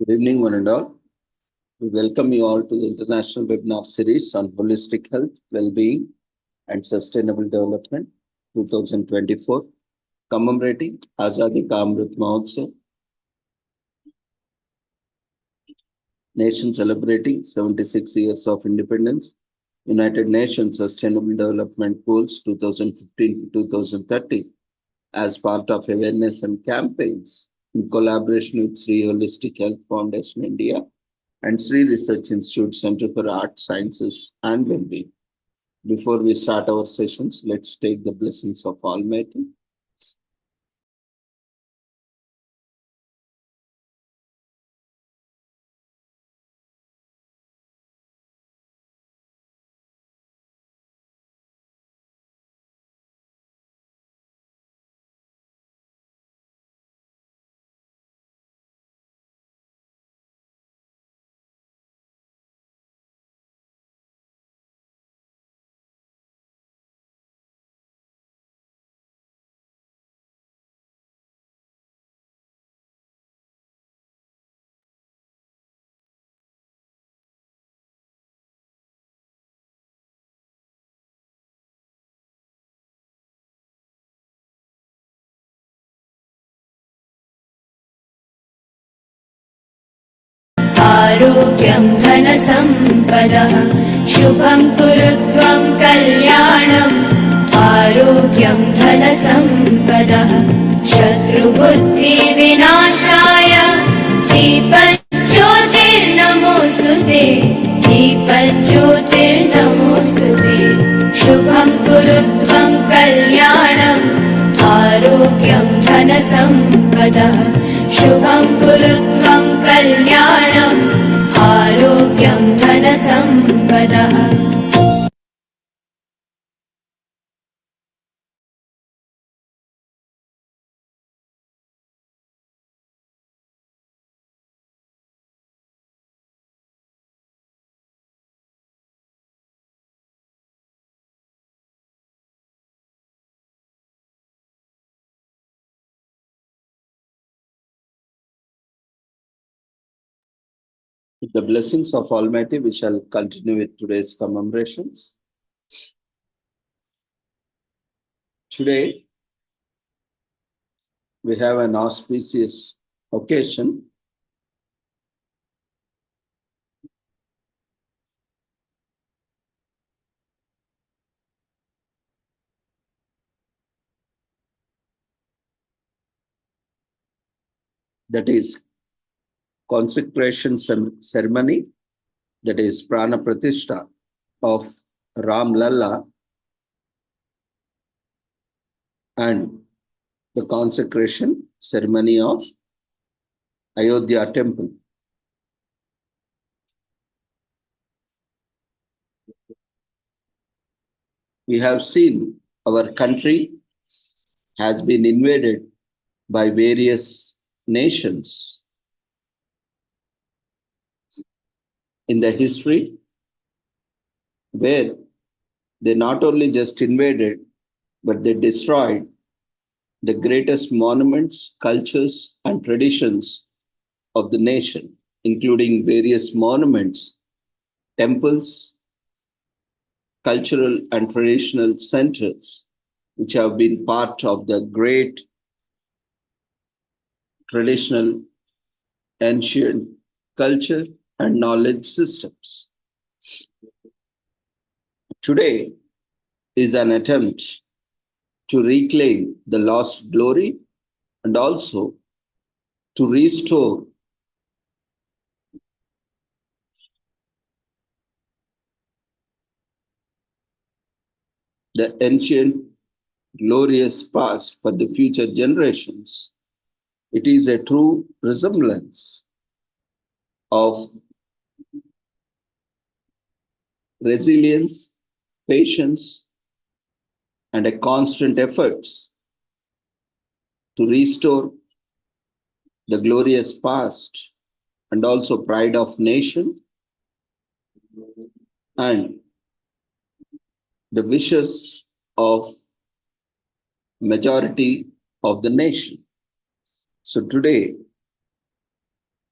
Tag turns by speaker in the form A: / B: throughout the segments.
A: Good evening, one and all. We welcome you all to the international webinar series on holistic health, well-being, and sustainable development 2024, commemorating Azadi Ka Amrit Mahotsav, nation celebrating 76 years of independence, United Nations Sustainable Development Goals 2015 to 2030, as part of awareness and campaigns in collaboration with Sri Holistic Health Foundation India and Sri Research Institute Center for Art, Sciences and Wellbeing. Before we start our sessions, let's take the blessings of Almighty.
B: आरोग्यं धनसम्पदः शुभं कुरुत्वं कल्याणम् आरोग्यं धनसम्पदः शत्रुबुद्धिविनाशाय दीपज्योतिर्नमोऽस्तुते दीपज्योतिर्नमोऽस्तुते शुभं कुरुत्वं कल्याणम् आरोग्यं धनसम्पदः शुभं कुरुत्वं कल्याणम् आरोग्यं धनसम्पदः
A: With the blessings of Almighty, we shall continue with today's commemorations. Today, we have an auspicious occasion. That is consecration ceremony, that is Prana Pratishtha of Ram Lalla, and the consecration ceremony of Ayodhya temple. We have seen our country has been invaded by various nations. In the history, where they not only just invaded, but they destroyed the greatest monuments, cultures, and traditions of the nation, including various monuments, temples, cultural and traditional centers, which have been part of the great traditional, ancient culture and knowledge systems. Today is an attempt to reclaim the lost glory and also to restore the ancient glorious past for the future generations. It is a true resemblance of resilience, patience, and a constant efforts to restore the glorious past and also pride of nation and the wishes of majority of the nation. So today,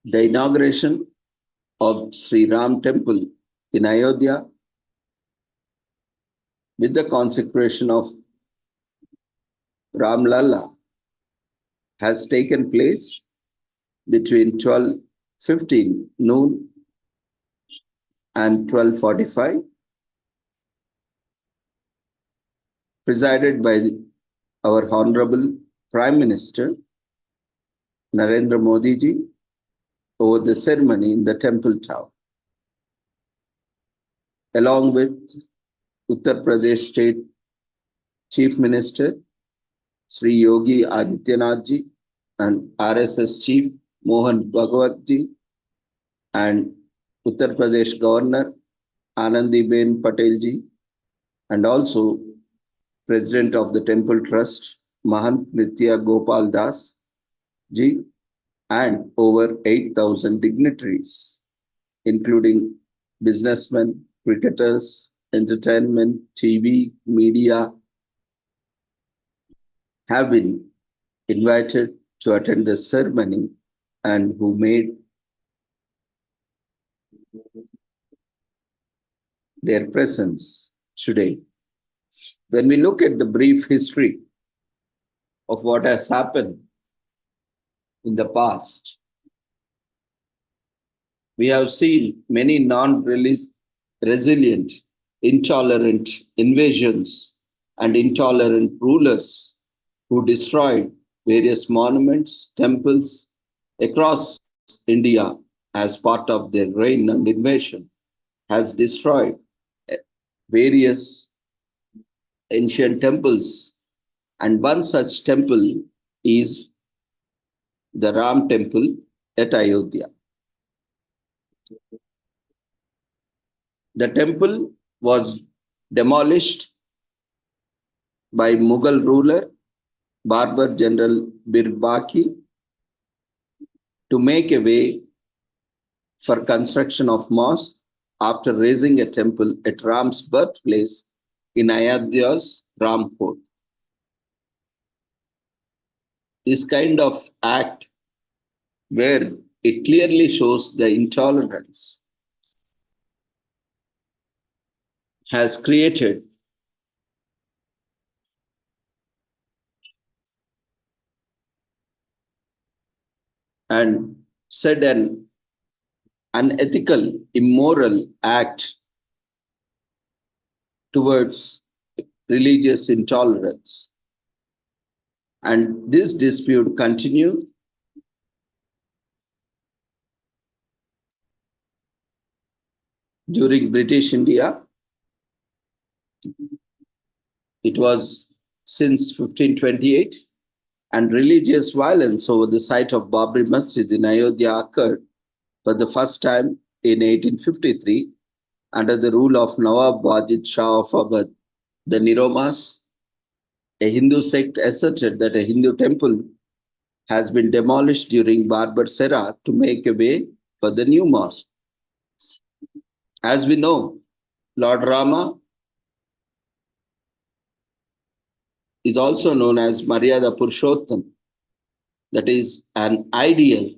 A: The inauguration of Sri Ram Temple in Ayodhya with the consecration of Ram Lalla has taken place between 12:15 noon and 12:45, presided by our Honorable Prime Minister Narendra Modi ji over the ceremony in the temple town, along with Uttar Pradesh State Chief Minister Sri Yogi Adityanath ji and RSS Chief Mohan Bhagwat ji and Uttar Pradesh Governor Anandiben Patel ji, and also President of the Temple Trust Mahant Nitya Gopal Das ji, and over 8,000 dignitaries, including businessmen, cricketers, entertainment, TV, media, have been invited to attend the ceremony and who made their presence today. When we look at the brief history of what has happened in the past, we have seen many non-resilient, intolerant invasions and intolerant rulers who destroyed various monuments, temples across India as part of their reign and invasion, has destroyed various ancient temples. And one such temple is the Ram temple at Ayodhya. The temple was demolished by Mughal ruler Barbar General Birbaki to make a way for construction of mosque after raising a temple at Ram's birthplace in Ayodhya's Ram Fort. This kind of act, where it clearly shows the intolerance, has created and said an unethical, immoral act towards religious intolerance. And this dispute continued during British India. It was since 1528, and religious violence over the site of Babri Masjid in Ayodhya occurred for the first time in 1853 under the rule of Nawab Wajid Shah of Awadh. The Niromas, a Hindu sect, asserted that a Hindu temple has been demolished during Barbar's era to make a way for the new mosque. As we know, Lord Rama is also known as Maryada Purushottam, that is an ideal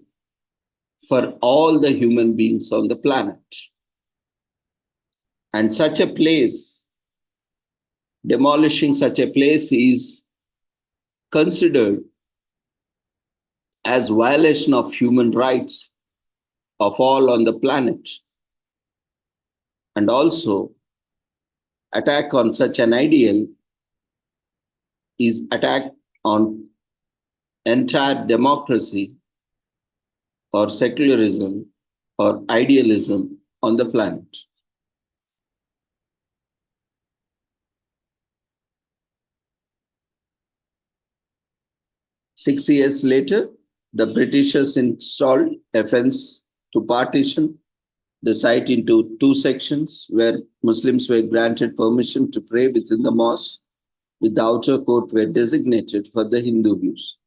A: for all the human beings on the planet. And such a place, demolishing such a place is considered as violation of human rights of all on the planet. And also, attack on such an ideal is attack on entire democracy or secularism or idealism on the planet. Six years later, the Britishers installed a fence to partition the site into two sections where Muslims were granted permission to pray within the mosque, with the outer court were designated for the Hindu use.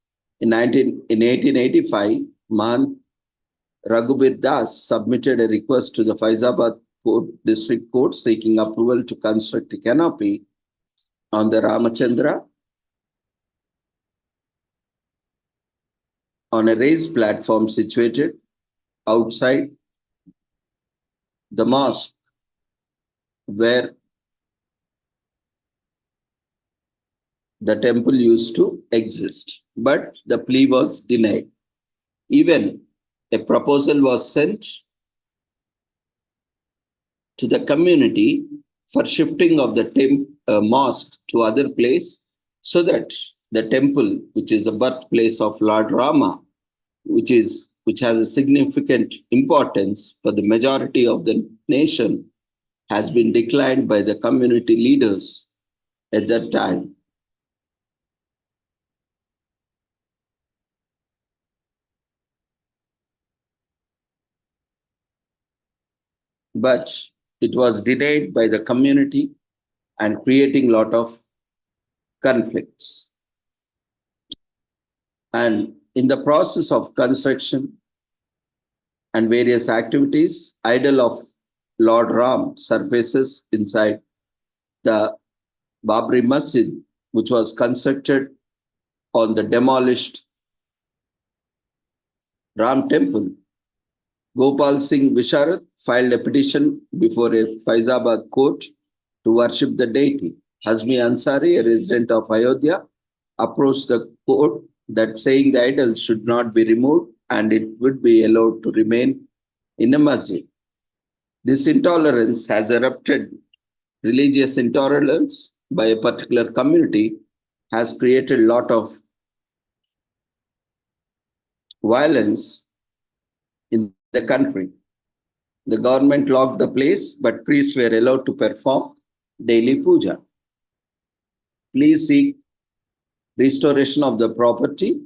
A: In 1885, Mahant Raghubir Das submitted a request to the Faizabad District Court seeking approval to construct a canopy on the Ramachandra on a raised platform situated outside the mosque where the temple used to exist. But the plea was denied. Even a proposal was sent to the community for shifting of the mosque to other place so that the temple, which is the birthplace of Lord Rama, which has a significant importance for the majority of the nation, has been declined by the community leaders at that time. But it was denied by the community and creating a lot of conflicts. And in the process of construction and various activities, idol of Lord Ram surfaces inside the Babri Masjid, which was constructed on the demolished Ram temple. Gopal Singh Visharat filed a petition before a Faizabad court to worship the deity. Hazmi Ansari, a resident of Ayodhya, approached the court that saying the idol should not be removed and it would be allowed to remain in a masjid. This intolerance has erupted. Religious intolerance by a particular community has created a lot of violence in the country. The government locked the place, but priests were allowed to perform daily puja. Please seek restoration of the property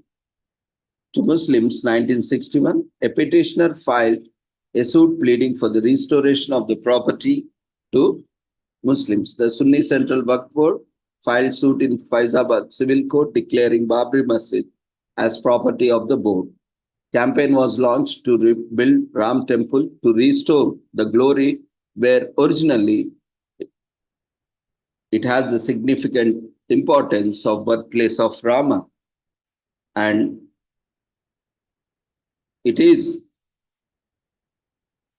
A: to Muslims, 1961. A petitioner filed a suit pleading for the restoration of the property to Muslims. The Sunni Central Waqf Board filed suit in Faizabad Civil Court declaring Babri Masjid as property of the board. Campaign was launched to rebuild Ram Temple to restore the glory where originally it has the significant importance of birthplace of Rama. And it is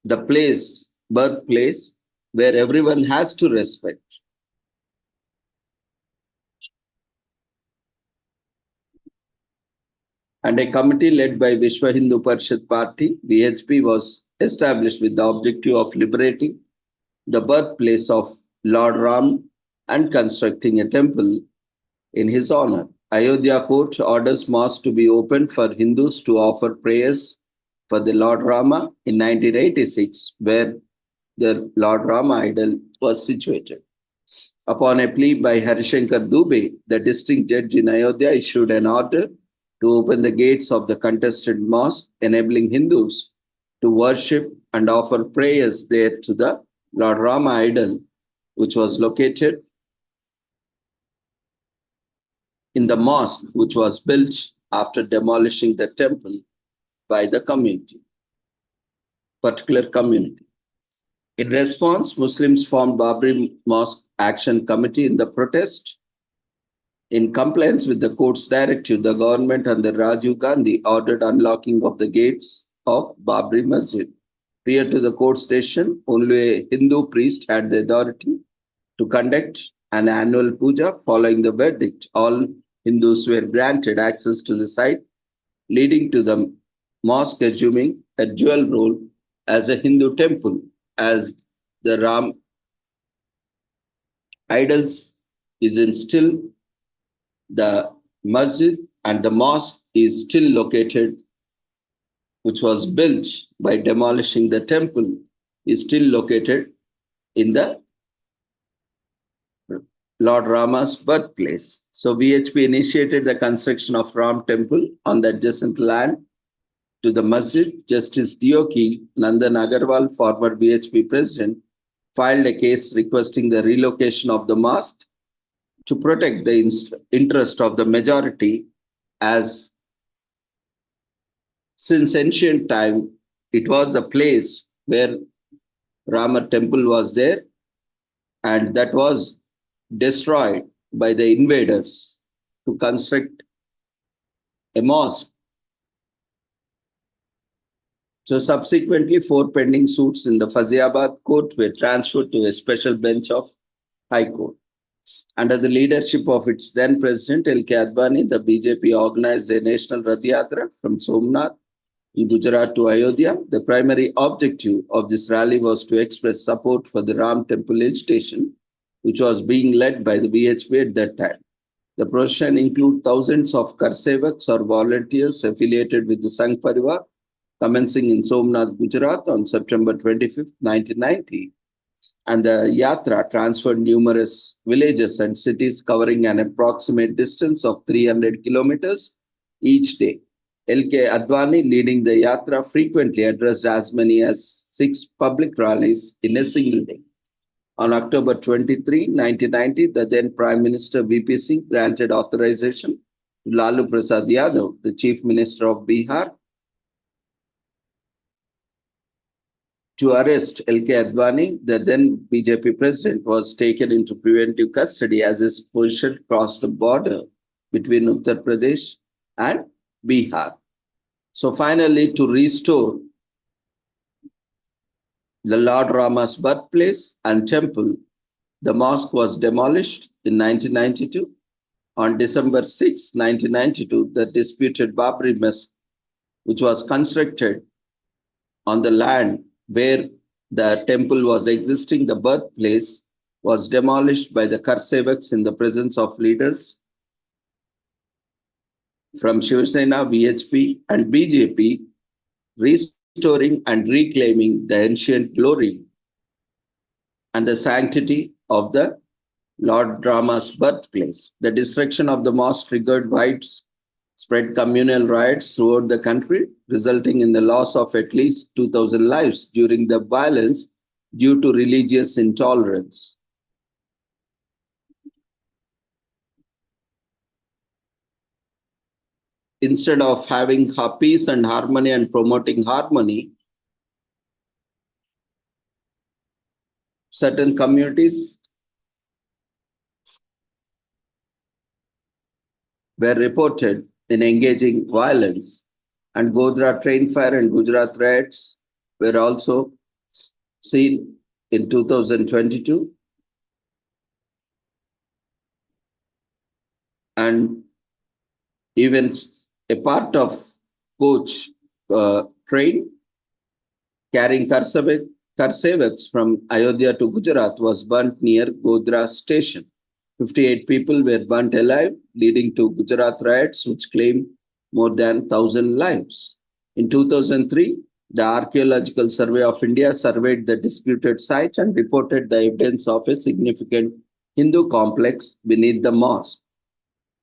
A: the place, birthplace, where everyone has to respect. And a committee led by Vishwa Hindu Parishad Party, VHP, was established with the objective of liberating the birthplace of Lord Ram and constructing a temple in his honor. Ayodhya court orders mosque to be opened for Hindus to offer prayers for the Lord Rama in 1986, where the Lord Rama idol was situated. Upon a plea by Harishankar Dubey, the district judge in Ayodhya issued an order to open the gates of the contested mosque, enabling Hindus to worship and offer prayers there to the Lord Rama idol, which was located in the mosque, which was built after demolishing the temple by the community, particular community. In response, Muslims formed Babri Mosque Action Committee in the protest. In compliance with the court's directive, the government under Rajiv Gandhi ordered unlocking of the gates of Babri Masjid. Prior to the court session, only a Hindu priest had the authority to conduct an annual puja. Following the verdict, all Hindus were granted access to the site, leading to the mosque assuming a dual role as a Hindu temple, as the Ram idols is in still the masjid, and the mosque is still located, which was built by demolishing the temple, is still located in the Lord Rama's birthplace. So VHP initiated the construction of Ram temple on the adjacent land to the masjid. Justice Dioki Nandan Agarwal, former VHP president, filed a case requesting the relocation of the mosque to protect the interest of the majority, as since ancient time it was a place where Rama temple was there, and that was destroyed by the invaders to construct a mosque. So subsequently, 4 pending suits in the Faziabad court were transferred to a special bench of High Court. Under the leadership of its then president L.K. Advani, the BJP organized a national Rath Yatra from Somnath in Gujarat to Ayodhya. The primary objective of this rally was to express support for the Ram temple agitation, which was being led by the BHP at that time. The procession included thousands of Karsevaks or volunteers affiliated with the Sangh Parivar, commencing in Somnath, Gujarat on September 25, 1990. And the Yatra transferred numerous villages and cities covering an approximate distance of 300 kilometers each day. L.K. Advani, leading the Yatra, frequently addressed as many as 6 public rallies in a single day. On October 23, 1990, the then Prime Minister V.P. Singh granted authorization to Lalu Prasad Yadav, the Chief Minister of Bihar, to arrest L.K. Advani. The then BJP president was taken into preventive custody as his position crossed the border between Uttar Pradesh and Bihar. So finally, to restore the Lord Rama's birthplace and temple, the mosque was demolished in 1992. On December 6, 1992, the disputed Babri Mosque, which was constructed on the land where the temple was existing, the birthplace, was demolished by the Karsevaks in the presence of leaders from Shiv Sena, VHP, and BJP, restoring and reclaiming the ancient glory and the sanctity of the Lord Rama's birthplace. The destruction of the mosque triggered widespread communal riots throughout the country, resulting in the loss of at least 2,000 lives during the violence due to religious intolerance. Instead of having peace and harmony and promoting harmony, certain communities were reported in engaging violence, and Godhra train fire and Gujarat riots were also seen in 2022. And even a part of coach train carrying Karsevaks from Ayodhya to Gujarat was burnt near Godhra station. 58 people were burnt alive, leading to Gujarat riots, which claimed more than 1,000 lives. In 2003, the Archaeological Survey of India surveyed the disputed site and reported the evidence of a significant Hindu complex beneath the mosque.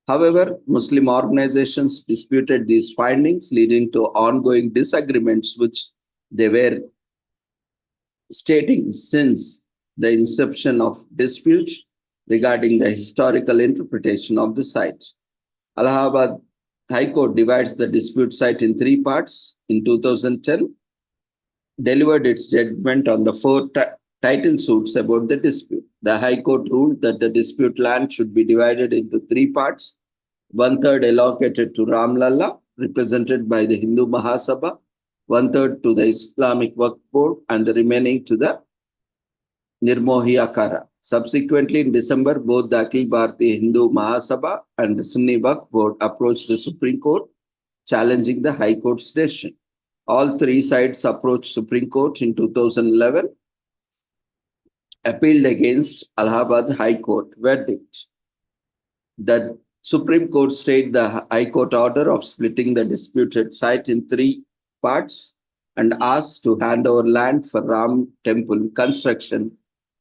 A: However, Muslim organizations disputed these findings, leading to ongoing disagreements, which they were stating since the inception of disputes regarding the historical interpretation of the site. Allahabad High Court divides the dispute site in 3 parts. In 2010, delivered its judgment on the 4 title suits about the dispute. The High Court ruled that the dispute land should be divided into 3 parts, 1/3 allocated to Ram Lalla, represented by the Hindu Mahasabha, 1/3 to the Islamic Waqf Board, and the remaining to the Nirmohi Akara. Subsequently, in December, both the Akhil Bharatiya Hindu Mahasabha and the Sunni Waqf Board approached the Supreme Court, challenging the High Court's decision. All 3 sides approached Supreme Court in 2011, appealed against Allahabad High Court verdict. The Supreme Court stayed the High Court order of splitting the disputed site in 3 parts and asked to hand over land for Ram temple construction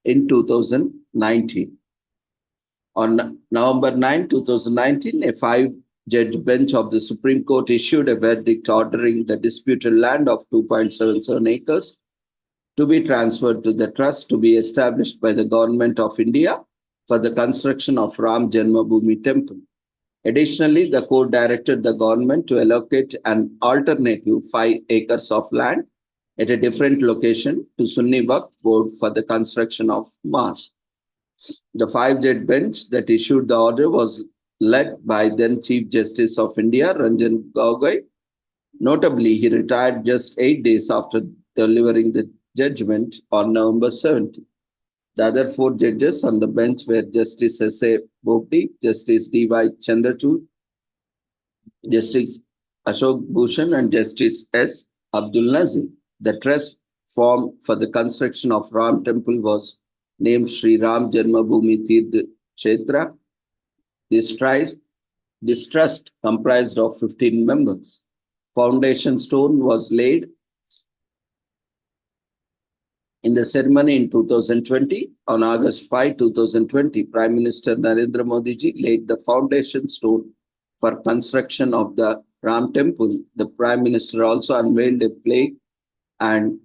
A: in 2019. On November 9, 2019, a 5-judge bench of the Supreme Court issued a verdict ordering the disputed land of 2.77 acres to be transferred to the trust to be established by the Government of India for the construction of Ram Janmabhoomi temple. Additionally, the court directed the government to allocate an alternative 5 acres of land at a different location to Sunni Waqf Board for the construction of mosque. The 5-judge bench that issued the order was led by then Chief Justice of India, Ranjan Gogoi, Notably, he retired just 8 days after delivering the judgment on November 17. The other four judges on the bench were Justice S.A. Bopti, Justice D.Y. Chandrachud, Justice Ashok Bhushan, and Justice S. Abdul Nazir. The trust formed for the construction of Ram Temple was named Sri Ram Janmabhoomi Tirth Kshetra. This, this trust comprised of 15 members. Foundation stone was laid in the ceremony in 2020. On August 5, 2020, Prime Minister Narendra Modi ji laid the foundation stone for construction of the Ram Temple. The Prime Minister also unveiled a and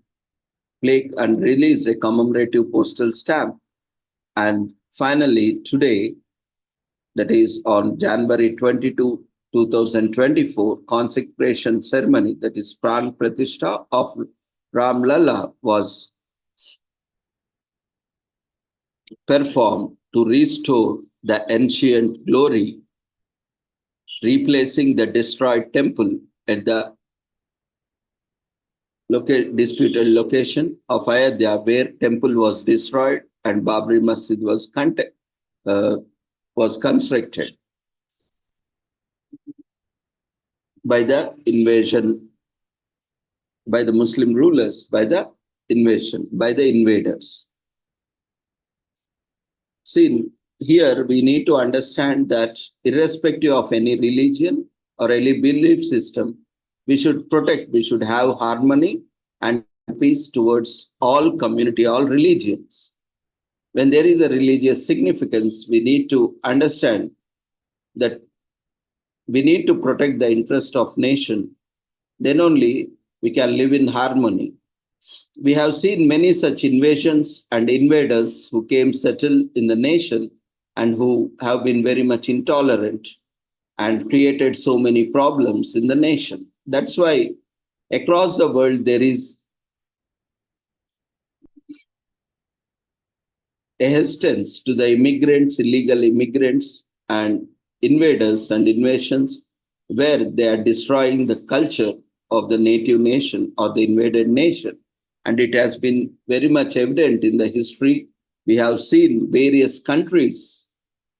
A: plaque and released a commemorative postal stamp. And finally, today, that is on January 22, 2024, consecration ceremony, that is Pran Pratishtha of Ram Lalla, was performed to restore the ancient glory, replacing the destroyed temple at the disputed location of Ayodhya, where temple was destroyed and Babri Masjid uh, was constructed by the invasion, by the Muslim rulers, by the invasion, by the invaders. See, here we need to understand that irrespective of any religion or any belief system, we should protect, we should have harmony and peace towards all community, all religions. When there is a religious significance, we need to understand that we need to protect the interest of nation. Then only we can live in harmony. We have seen many such invasions and invaders who came settle in the nation and who have been very much intolerant and created so many problems in the nation. That's why across the world there is a hesitance to the immigrants, illegal immigrants, and invaders and invasions, where they are destroying the culture of the native nation or the invaded nation. And it has been very much evident in the history. We have seen various countries.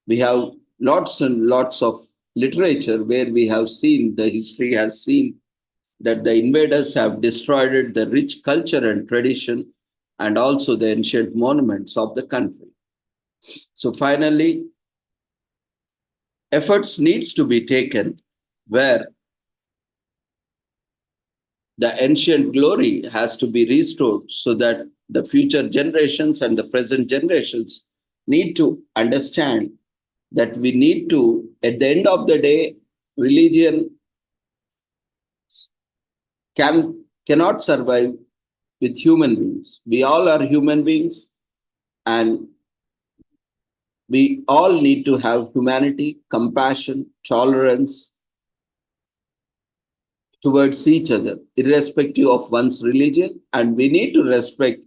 A: We have lots and lots of literature where we have seen, the history has seen that the invaders have destroyed the rich culture and tradition and also the ancient monuments of the country. So finally, efforts needs to be taken where the ancient glory has to be restored so that the future generations and the present generations need to understand that we need to, at the end of the day, religion cannot survive with human beings. We all are human beings and we all need to have humanity, compassion, tolerance towards each other, irrespective of one's religion, and we need to respect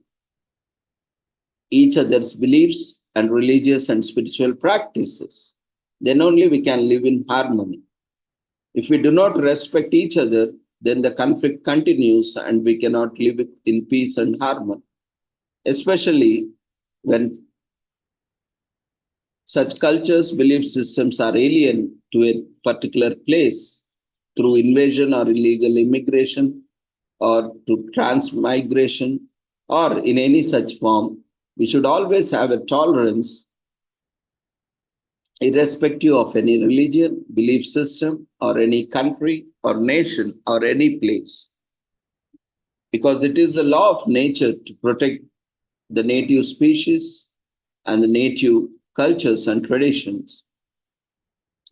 A: each other's beliefs and religious and spiritual practices. Then only we can live in harmony. If we do not respect each other, then the conflict continues and we cannot live in peace and harmony, especially when such cultures, belief systems are alien to a particular place through invasion or illegal immigration or to transmigration or in any such form. We should always have a tolerance irrespective of any religion, belief system, or any country or nation or any place. Because it is the law of nature to protect the native species and the native cultures and traditions,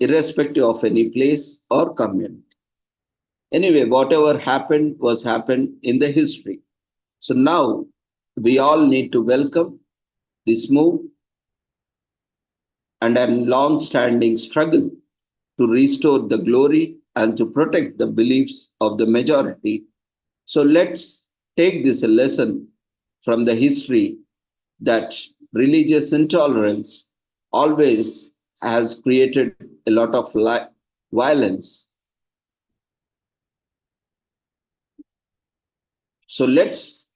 A: irrespective of any place or community. Anyway, whatever happened was happened in the history. So now we all need to welcome this move and a long-standing struggle to restore the glory and to protect the beliefs of the majority. So let's take this a lesson from the history that religious intolerance always has created a lot of violence. So let's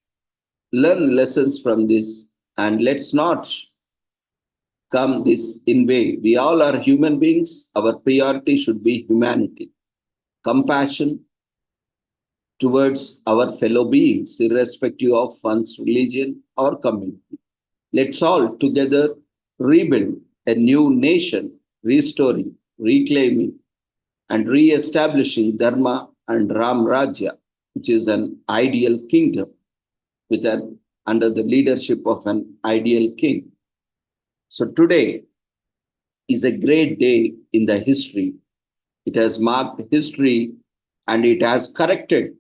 A: learn lessons from this and let's not come this in way. We all are human beings. Our priority should be humanity, compassion towards our fellow beings, irrespective of one's religion or community. Let's all together rebuild a new nation, restoring, reclaiming, and re establishing Dharma and Ram Rajya, which is an ideal kingdom with an, under the leadership of an ideal king. So today is a great day in the history. It has marked history and it has corrected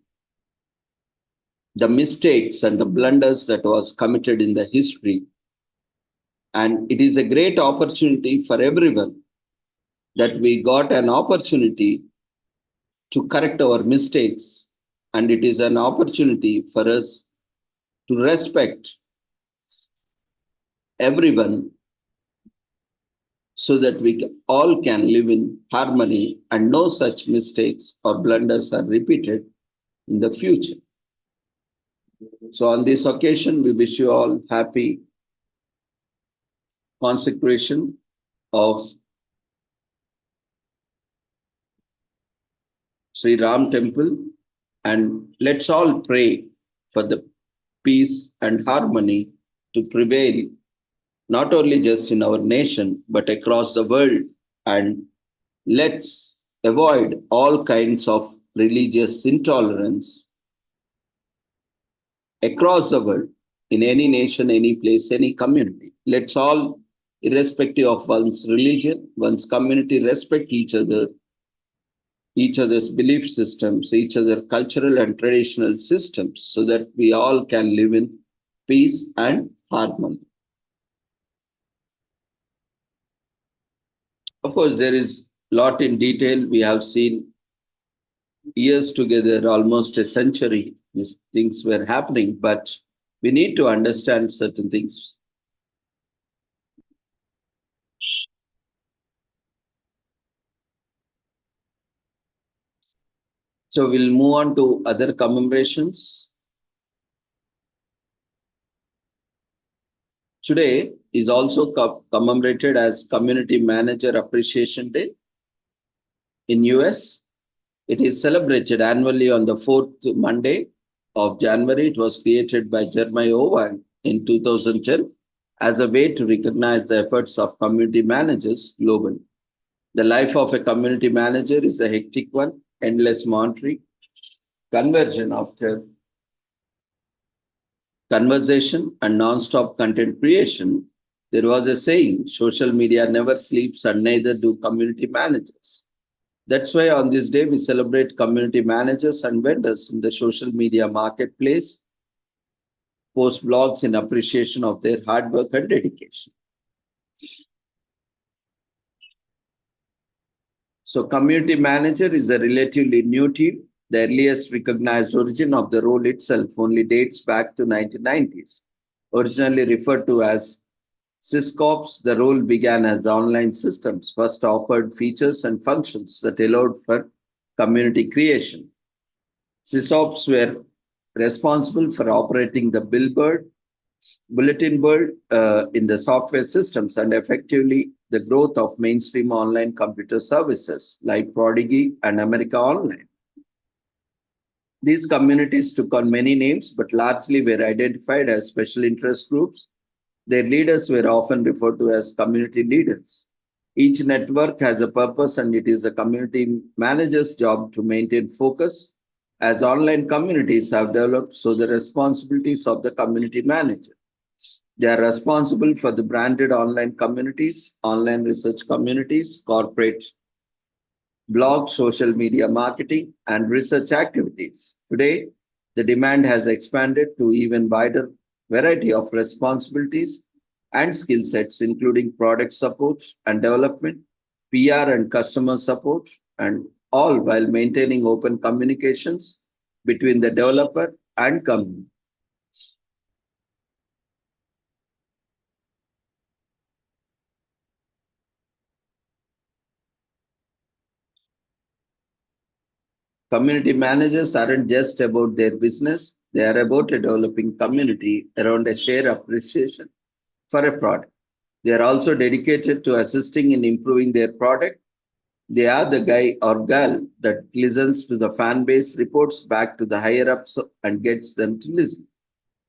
A: the mistakes and the blunders that was committed in the history. And it is a great opportunity for everyone that we got an opportunity to correct our mistakes. And it is an opportunity for us to respect everyone so that we all can live in harmony and no such mistakes or blunders are repeated in the future. So on this occasion, we wish you all happy consecration of Sri Ram Temple, and let's all pray for the peace and harmony to prevail not only just in our nation but across the world, and let's avoid all kinds of religious intolerance across the world, in any nation, any place, any community. Let's all, irrespective of one's religion, one's community, respect each other's belief systems, each other cultural and traditional systems, so that we all can live in peace and harmony. Of course, there is a lot in detail. We have seen years together, almost a century, these things were happening, but we need to understand certain things. So we'll move on to other commemorations. Today is also commemorated as Community Manager Appreciation Day in US. It is celebrated annually on the fourth Monday of January. It was created by Jeremiah Owen in 2010 as a way to recognize the efforts of community managers globally. The life of a community manager is a hectic one, endless monitoring, conversion after conversation, and non-stop content creation. There was a saying, social media never sleeps and neither do community managers. That's why on this day, we celebrate community managers and vendors in the social media marketplace, post blogs in appreciation of their hard work and dedication. So community manager is a relatively new team. The earliest recognized origin of the role itself only dates back to 1990s. Originally referred to as SysCops, the role began as online systems, first offered features and functions that allowed for community creation. SysOps were responsible for operating the bulletin board in the software systems and effectively the growth of mainstream online computer services like Prodigy and America Online. These communities took on many names, but largely were identified as special interest groups. Their leaders were often referred to as community leaders. Each network has a purpose, and it is the community manager's job to maintain focus. As online communities have developed, so the responsibilities of the community manager. They are responsible for the branded online communities, online research communities, corporate blog, social media marketing, and research activities. Today, the demand has expanded to even wider variety of responsibilities and skill sets, including product support and development, PR and customer support, and all while maintaining open communications between the developer and company. Community managers aren't just about their business, They are about a developing community around a shared appreciation for a product. They are also dedicated to assisting in improving their product. They are the guy or girl that listens to the fan base, reports back to the higher ups, and gets them to listen.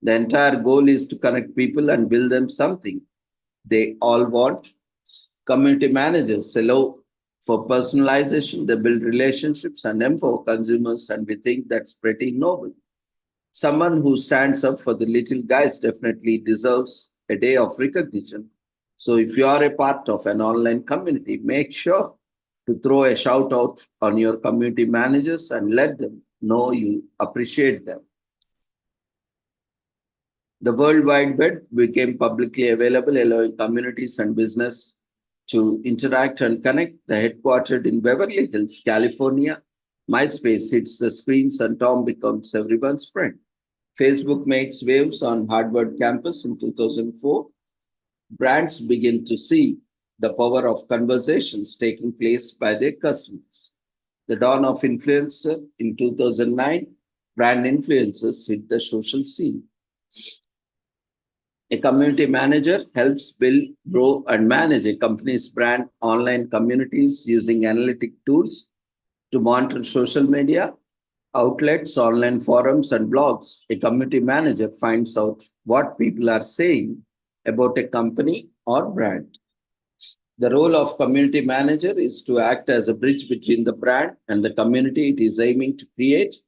A: The entire goal is to connect people and build them something they all want. Community managers allow for personalization, they build relationships and empower consumers, and we think that's pretty noble. Someone who stands up for the little guys definitely deserves a day of recognition. So if you are a part of an online community, make sure to throw a shout out on your community managers and let them know you appreciate them. The World Wide Web became publicly available, allowing communities and business to interact and connect. The headquartered in Beverly Hills, California, MySpace hits the screens and Tom becomes everyone's friend. Facebook makes waves on Harvard campus in 2004. Brands begin to see the power of conversations taking place by their customers. The dawn of influencer in 2009, brand influencers hit the social scene. A community manager helps build, grow, and manage a company's brand online communities using analytic tools to monitor social media outlets, online forums, and blogs. A community manager finds out what people are saying about a company or brand. The role of community manager is to act as a bridge between the brand and the community it is aiming to create.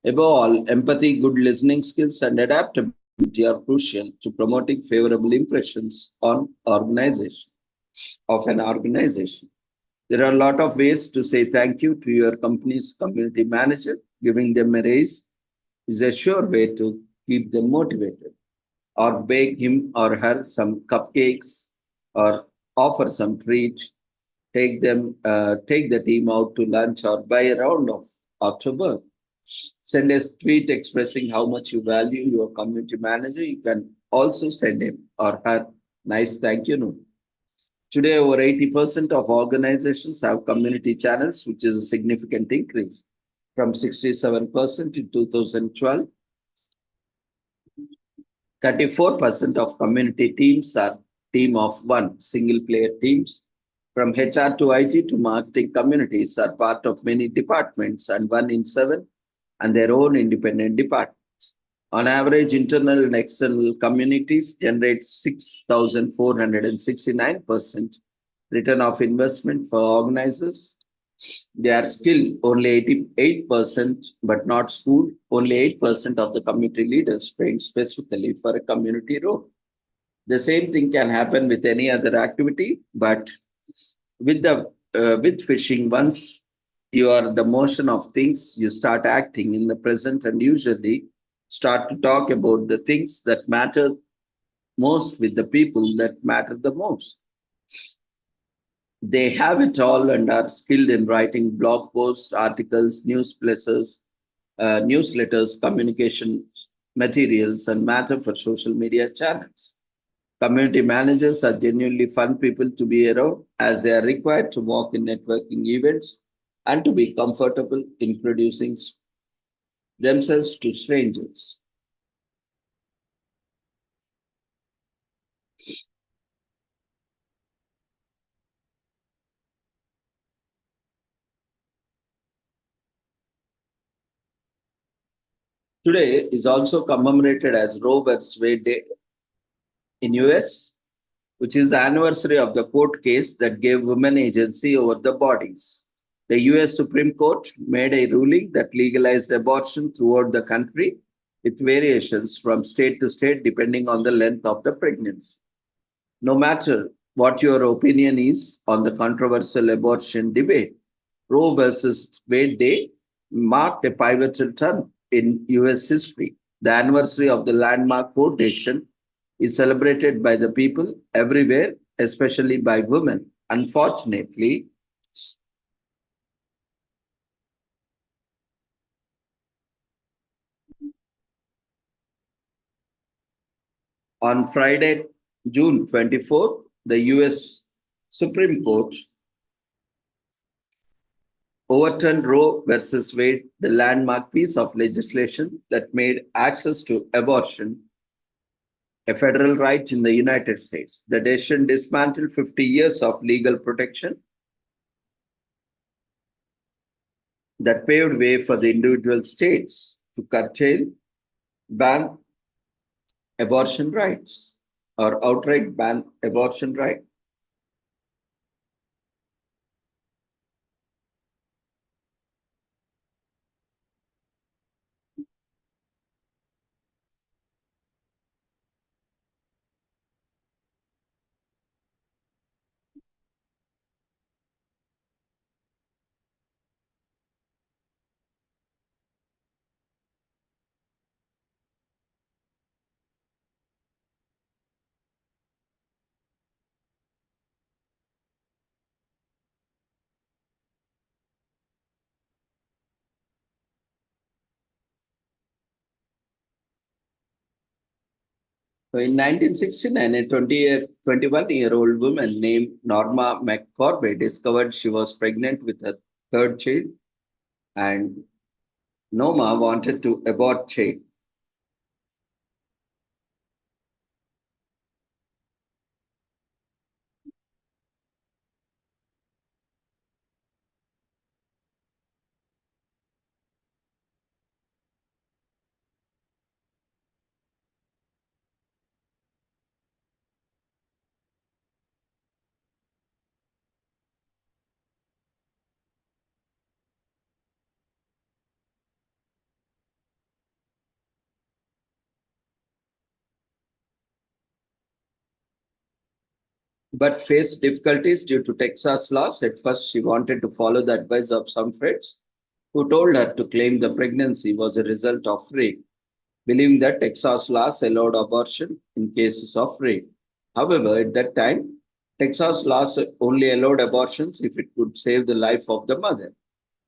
A: Above all, empathy, good listening skills, and adaptability are crucial to promoting favorable impressions of an organization. There are a lot of ways to say thank you to your company's community manager. Giving them a raise is a sure way to keep them motivated, or bake him or her some cupcakes, or offer some treat. Take the team out to lunch or buy a round of after work. Send a tweet expressing how much you value your community manager. You can also send him or her nice thank you note. Today, over 80% of organizations have community channels, which is a significant increase from 67% in 2012. 34% of community teams are team of one, single player teams. From HR to IT to marketing, communities are part of many departments, and 1 in 7 and their own independent departments. On average, internal and external communities generate 6,469% return of investment for organizers. They are skilled, only 88%, but not schooled. Only 8% of the community leaders trained specifically for a community role. The same thing can happen with any other activity, but with fishing, once you are the motion of things, you start acting in the present and usually start to talk about the things that matter most with the people that matter the most. They have it all and are skilled in writing blog posts, articles, newsletters, communication materials, and matter for social media channels. Community managers are genuinely fun people to be around, as they are required to walk in networking events and to be comfortable in introducing themselves to strangers. Today is also commemorated as Roe vs. Wade Day in US, which is the anniversary of the court case that gave women agency over their bodies. The US Supreme Court made a ruling that legalized abortion throughout the country, with variations from state to state depending on the length of the pregnancy. No matter what your opinion is on the controversial abortion debate, Roe versus Wade Day marked a pivotal turn in US history. The anniversary of the landmark court decision is celebrated by the people everywhere, especially by women. Unfortunately, on Friday, June 24th, the US Supreme Court overturned Roe versus Wade, the landmark piece of legislation that made access to abortion a federal right in the United States. The decision dismantled 50 years of legal protection that paved way for the individual states to curtail, ban abortion rights, or outright ban abortion rights. So in 1969, a 21-year-old woman named Norma McCorvey discovered she was pregnant with her third child, and Norma wanted to abort child. But faced difficulties due to Texas laws. At first, she wanted to follow the advice of some friends who told her to claim the pregnancy was a result of rape, believing that Texas laws allowed abortion in cases of rape. However, at that time, Texas laws only allowed abortions if it could save the life of the mother.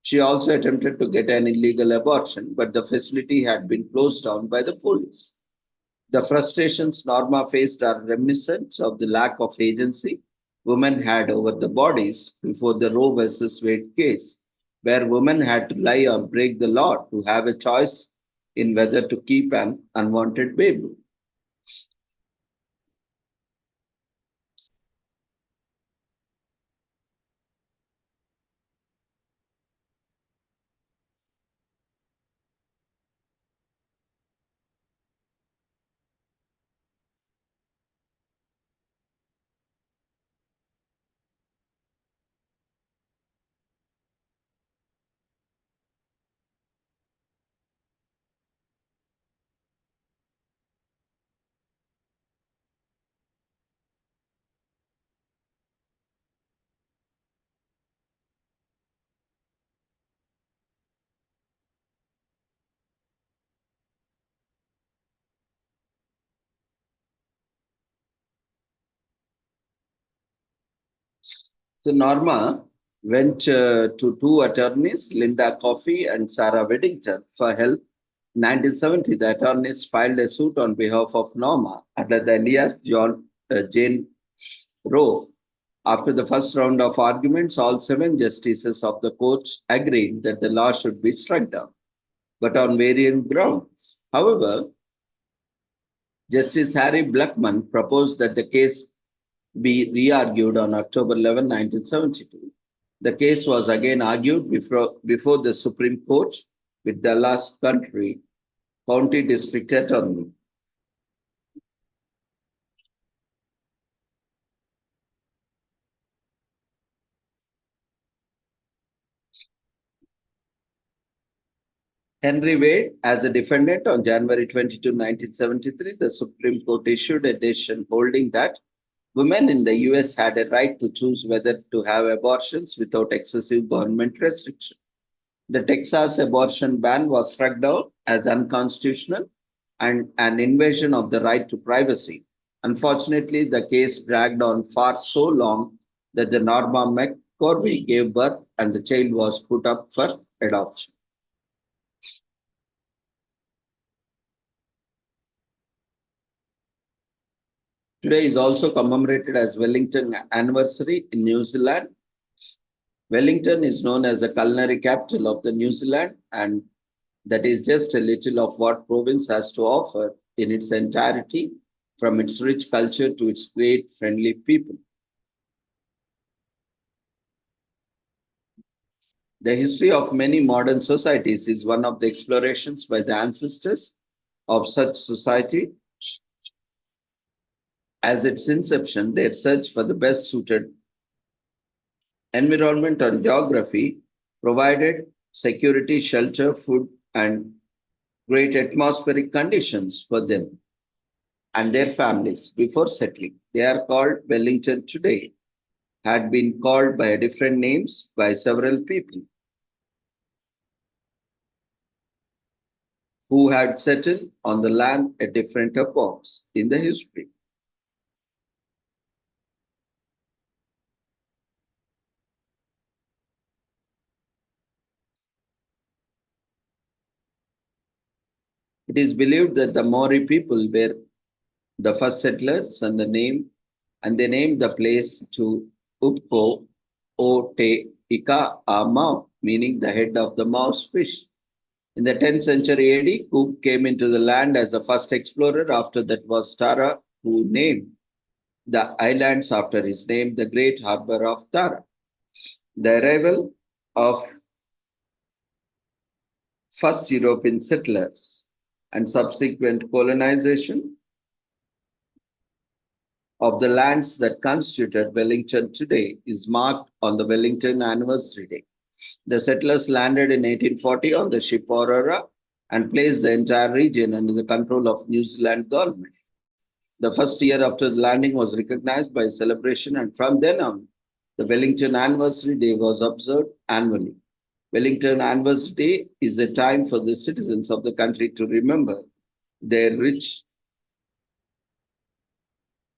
A: She also attempted to get an illegal abortion, but the facility had been closed down by the police. The frustrations Norma faced are reminiscent of the lack of agency women had over the bodies before the Roe versus Wade case, where women had to lie or break the law to have a choice in whether to keep an unwanted baby. So Norma went to two attorneys, Linda Coffey and Sarah Weddington, for help. In 1970, the attorneys filed a suit on behalf of Norma under the alias Jane Roe. After the first round of arguments, all seven justices of the court agreed that the law should be struck down, but on variant grounds. However, Justice Harry Blackmun proposed that the case be re-argued on October 11, 1972. The case was again argued before the Supreme Court with Dallas County District Attorney. Henry Wade, as a defendant on January 22, 1973, the Supreme Court issued a decision holding that women in the US had a right to choose whether to have abortions without excessive government restriction. The Texas abortion ban was struck down as unconstitutional and an invasion of the right to privacy. Unfortunately, the case dragged on for so long that the Norma McCorvey gave birth and the child was put up for adoption. Today is also commemorated as Wellington anniversary in New Zealand. Wellington is known as the culinary capital of the New Zealand, and that is just a little of what province has to offer in its entirety, from its rich culture to its great friendly people. The history of many modern societies is one of the explorations by the ancestors of such society. As its inception, their search for the best suited environment and geography provided security, shelter, food, and great atmospheric conditions for them and their families before settling. They are called Wellington today, had been called by different names by several people who had settled on the land at different epochs in the history. It is believed that the Maori people were the first settlers and they named the place to Upko O Te Ika A Mau, meaning the head of the mouse fish. In the 10th century AD, Cook came into the land as the first explorer. After that was Tara, who named the islands after his name, the great harbor of Tara. The arrival of first European settlers and subsequent colonization of the lands that constituted Wellington today is marked on the Wellington Anniversary Day. The settlers landed in 1840 on the ship Aurora and placed the entire region under the control of New Zealand government. The first year after the landing was recognized by celebration, and from then on, the Wellington Anniversary Day was observed annually. Wellington Anniversary Day is a time for the citizens of the country to remember their rich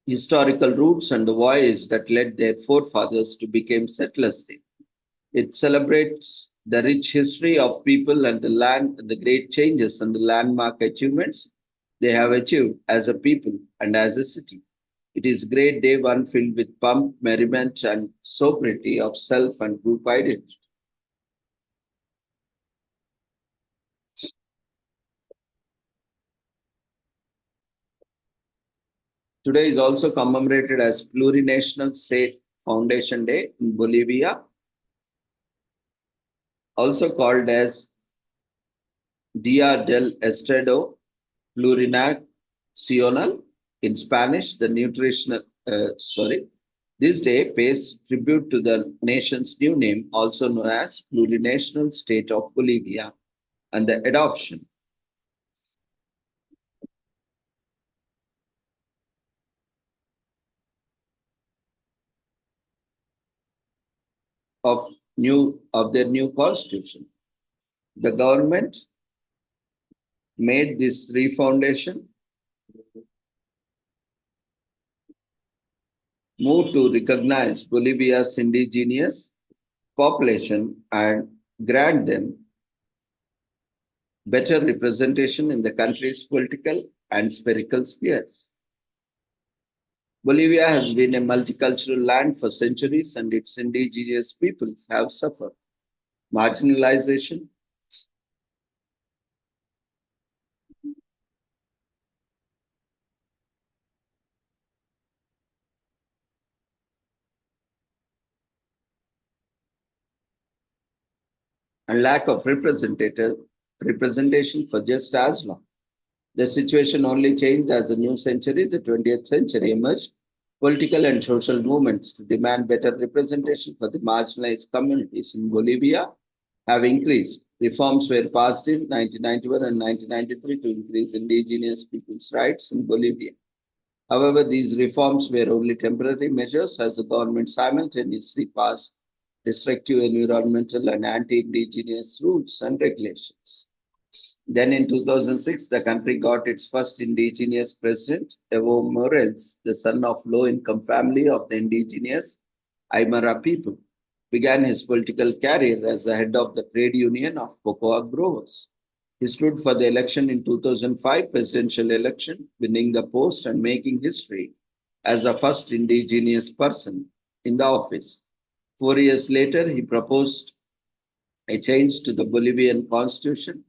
A: historical roots and the voyage that led their forefathers to become settlers there. It celebrates the rich history of people and the land, the great changes and the landmark achievements they have achieved as a people and as a city. It is a great day, one filled with pomp, merriment, and sobriety of self and group identity. Today is also commemorated as Plurinational State Foundation Day in Bolivia, also called as Dia del Estado Plurinacional in Spanish. This day pays tribute to the nation's new name, also known as Plurinational State of Bolivia, and the adoption of their new constitution. The government made this refoundation move to recognize Bolivia's indigenous population and grant them better representation in the country's political and spiritual spheres. Bolivia has been a multicultural land for centuries, and its indigenous peoples have suffered marginalization, and lack of representation for just as long. The situation only changed as the new century, the 20th century, emerged. Political and social movements to demand better representation for the marginalized communities in Bolivia have increased. Reforms were passed in 1991 and 1993 to increase indigenous people's rights in Bolivia. However, these reforms were only temporary measures as the government simultaneously passed restrictive environmental and anti-indigenous rules and regulations. Then in 2006, the country got its first indigenous president, Evo Morales, the son of low-income family of the indigenous Aymara people, began his political career as the head of the trade union of cocoa growers. He stood for the election in 2005 presidential election, winning the post and making history as the first indigenous person in the office. 4 years later, he proposed a change to the Bolivian constitution.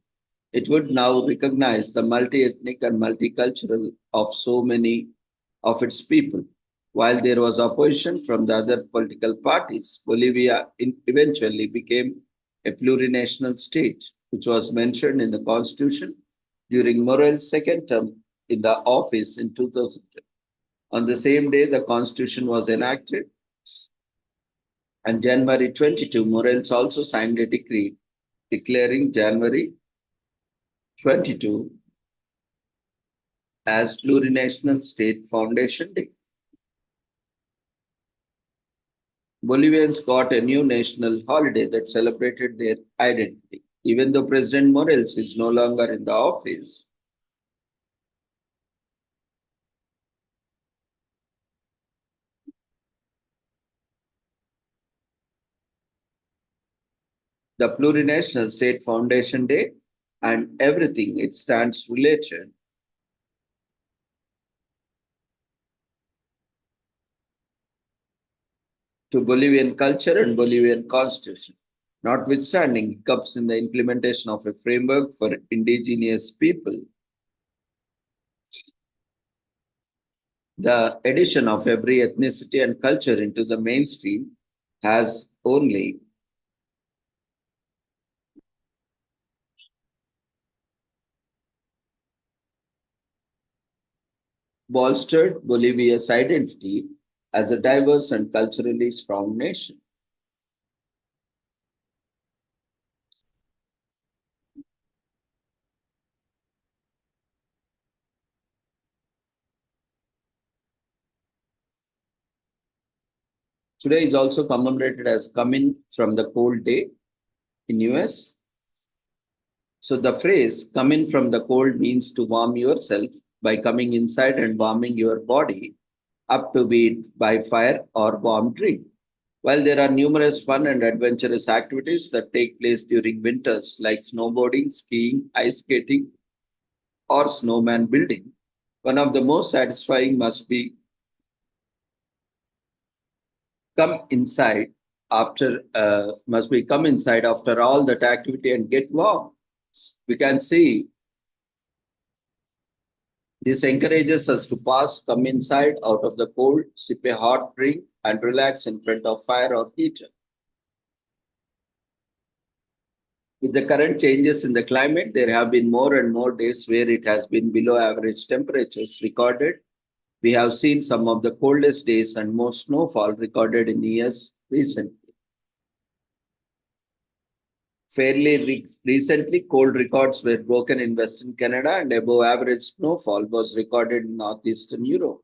A: It would now recognize the multi-ethnic and multicultural of so many of its people. While there was opposition from the other political parties, Bolivia eventually became a plurinational state, which was mentioned in the constitution during Morel's second term in the office in 2000. On the same day, the constitution was enacted, and January 22, Morales also signed a decree declaring January 22 as Plurinational State Foundation Day. Bolivians got a new national holiday that celebrated their identity. Even though President Morales is no longer in the office, the Plurinational State Foundation Day and everything it stands related to Bolivian culture and Bolivian constitution. Notwithstanding hiccups in the implementation of a framework for indigenous people, the addition of every ethnicity and culture into the mainstream has only bolstered Bolivia's identity as a diverse and culturally strong nation. Today is also commemorated as coming from the cold day in US. So the phrase coming from the cold means to warm yourself by coming inside and warming your body up to be it by fire or warm drink. While there are numerous fun and adventurous activities that take place during winters like snowboarding, skiing, ice skating, or snowman building, one of the most satisfying must be come inside after all that activity and get warm. We can see this encourages us to come inside out of the cold, sip a hot drink, and relax in front of fire or heater. With the current changes in the climate, there have been more and more days where it has been below average temperatures recorded. We have seen some of the coldest days and most snowfall recorded in years recently. Recently, cold records were broken in Western Canada and above average snowfall was recorded in Northeastern Europe.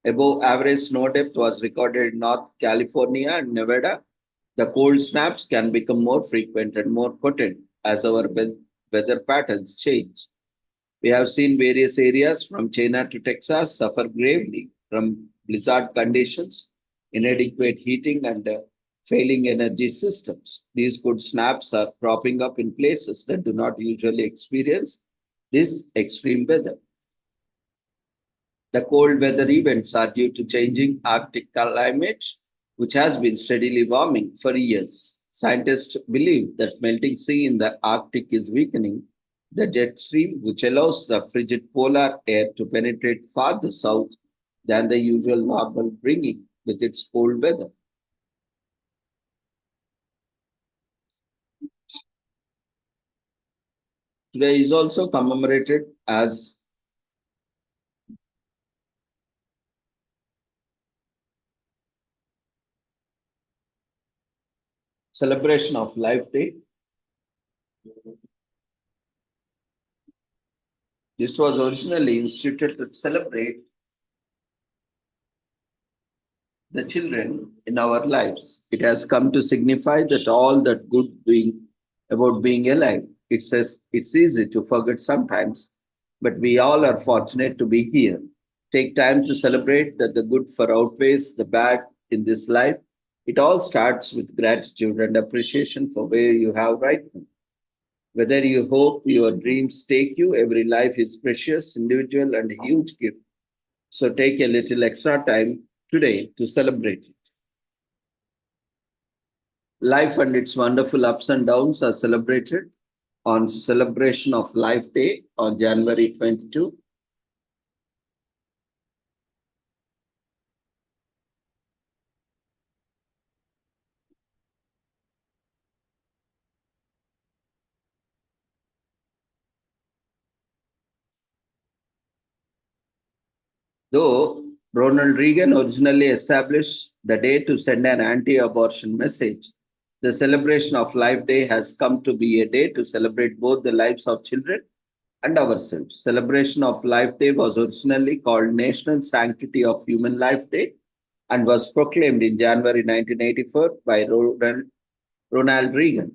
A: Above average snow depth was recorded in North California and Nevada. The cold snaps can become more frequent and more potent as our weather patterns change. We have seen various areas from China to Texas suffer gravely from blizzard conditions, inadequate heating, and failing energy systems. These cold snaps are cropping up in places that do not usually experience this extreme weather. The cold weather events are due to changing Arctic climate, which has been steadily warming for years. Scientists believe that melting sea in the Arctic is weakening the jet stream, which allows the frigid polar air to penetrate farther south than the usual normal, bringing with its cold weather. Today is also commemorated as Celebration of Life Day. This was originally instituted to celebrate the children in our lives. It has come to signify that all that good about being alive. It says it's easy to forget sometimes, but we all are fortunate to be here. Take time to celebrate that the good far outweighs the bad in this life. It all starts with gratitude and appreciation for where you have right now. Whether you hope your dreams take you, every life is precious, individual, and a huge gift. So take a little extra time today to celebrate it. Life and its wonderful ups and downs are celebrated on Celebration of Life Day on January 22. Though Ronald Reagan originally established the day to send an anti abortion message, the celebration of Life Day has come to be a day to celebrate both the lives of children and ourselves. Celebration of Life Day was originally called National Sanctity of Human Life Day and was proclaimed in January 1984 by Ronald Reagan.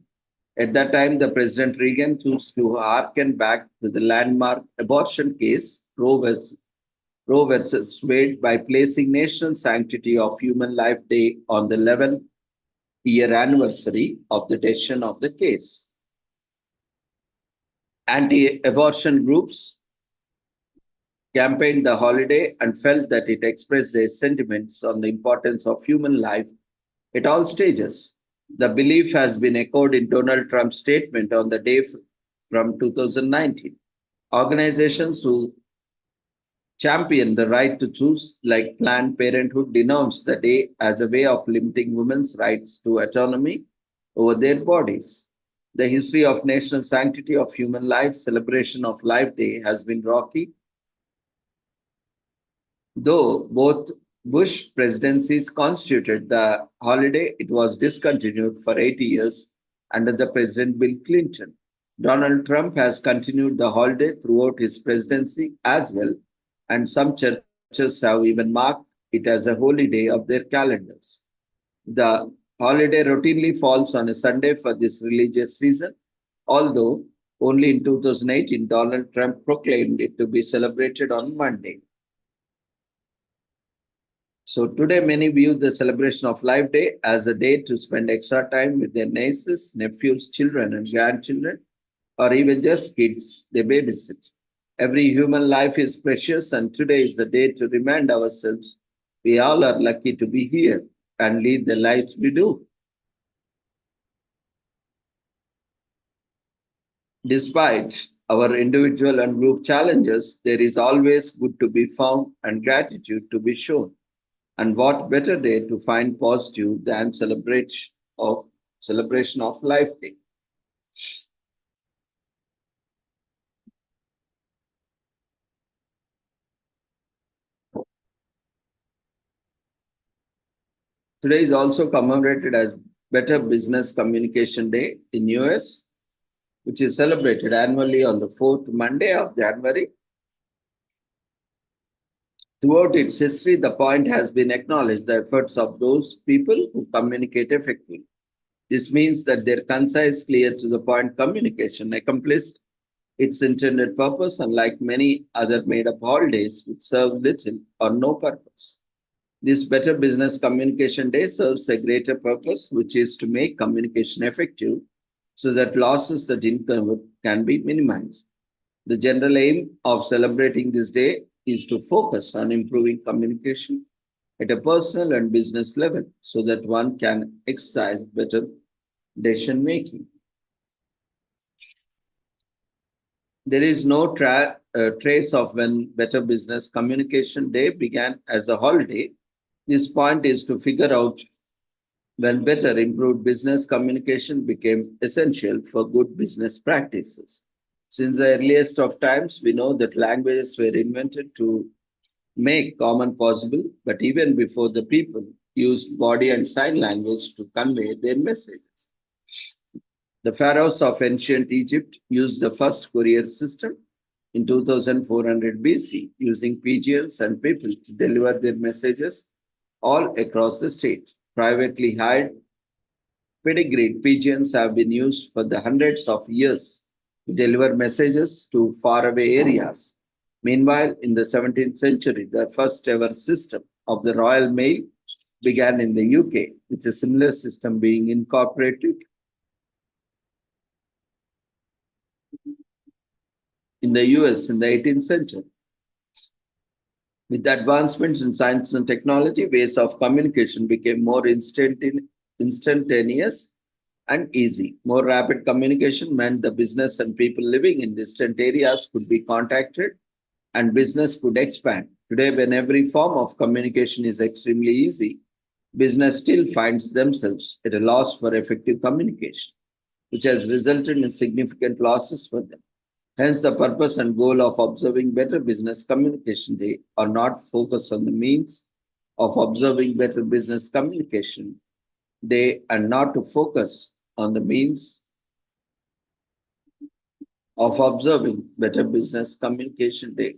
A: At that time, the President Reagan chose to harken back to the landmark abortion case Roe versus Wade by placing National Sanctity of Human Life Day on the 11th year anniversary of the decision of the case. Anti abortion groups campaigned the holiday and felt that it expressed their sentiments on the importance of human life at all stages. The belief has been echoed in Donald Trump's statement on the day from 2019. Organizations who champion the right to choose, like Planned Parenthood, denounced the day as a way of limiting women's rights to autonomy over their bodies. The history of national sanctity of human life, celebration of Life Day, has been rocky. Though both Bush presidencies constituted the holiday, it was discontinued for 80 years under the President Bill Clinton. Donald Trump has continued the holiday throughout his presidency as well, and some churches have even marked it as a holy day of their calendars. The holiday routinely falls on a Sunday for this religious season, although only in 2018 Donald Trump proclaimed it to be celebrated on Monday. So today, many view the celebration of Life Day as a day to spend extra time with their nieces, nephews, children, and grandchildren, or even just kids they babysit. Every human life is precious, and today is the day to remind ourselves we all are lucky to be here and lead the lives we do. Despite our individual and group challenges, there is always good to be found and gratitude to be shown. And what better day to find positive than celebration of Life Day? Today is also commemorated as Better Business Communication Day in US, which is celebrated annually on the fourth Monday of January. Throughout its history, the point has been acknowledged the efforts of those people who communicate effectively. This means that their concise, clear to the point communication accomplished its intended purpose, unlike many other made up holidays which serve little or no purpose. This Better Business Communication Day serves a greater purpose, which is to make communication effective so that losses that incur can be minimized. The general aim of celebrating this day is to focus on improving communication at a personal and business level so that one can exercise better decision making. There is no trace of when Better Business Communication Day began as a holiday. This point is to figure out when better improved business communication became essential for good business practices. Since the earliest of times, we know that languages were invented to make common possible, but even before the people used body and sign language to convey their messages. The pharaohs of ancient Egypt used the first courier system in 2400 BC, using pigeons and people to deliver their messages all across the state. Privately hired pedigreed pigeons have been used for the hundreds of years to deliver messages to faraway areas. Meanwhile, in the 17th century, the first ever system of the Royal Mail began in the UK, with a similar system being incorporated in the US in the 18th century. With the advancements in science and technology, ways of communication became more instantaneous and easy. More rapid communication meant the business and people living in distant areas could be contacted and business could expand. Today, when every form of communication is extremely easy, business still finds themselves at a loss for effective communication, which has resulted in significant losses for them. Hence, the purpose and goal of observing better business communication day are not focus on the means of observing better business communication day and not to focus on the means of observing better business communication day.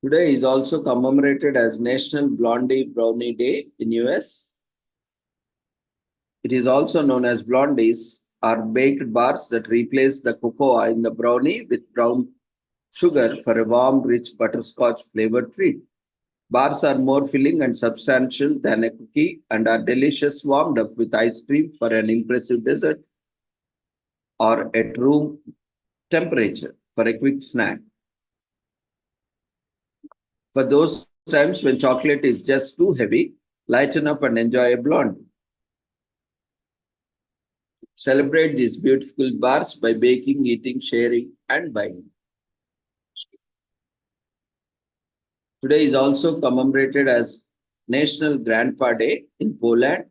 A: Today is also commemorated as National Blondie Brownie Day in US. It is also known as blondies are baked bars that replace the cocoa in the brownie with brown sugar for a warm, rich butterscotch flavored treat. Bars are more filling and substantial than a cookie and are delicious warmed up with ice cream for an impressive dessert or at room temperature for a quick snack. For those times when chocolate is just too heavy, lighten up and enjoy a blonde. Celebrate these beautiful bars by baking, eating, sharing, and buying. Today is also commemorated as National Grandpa Day in Poland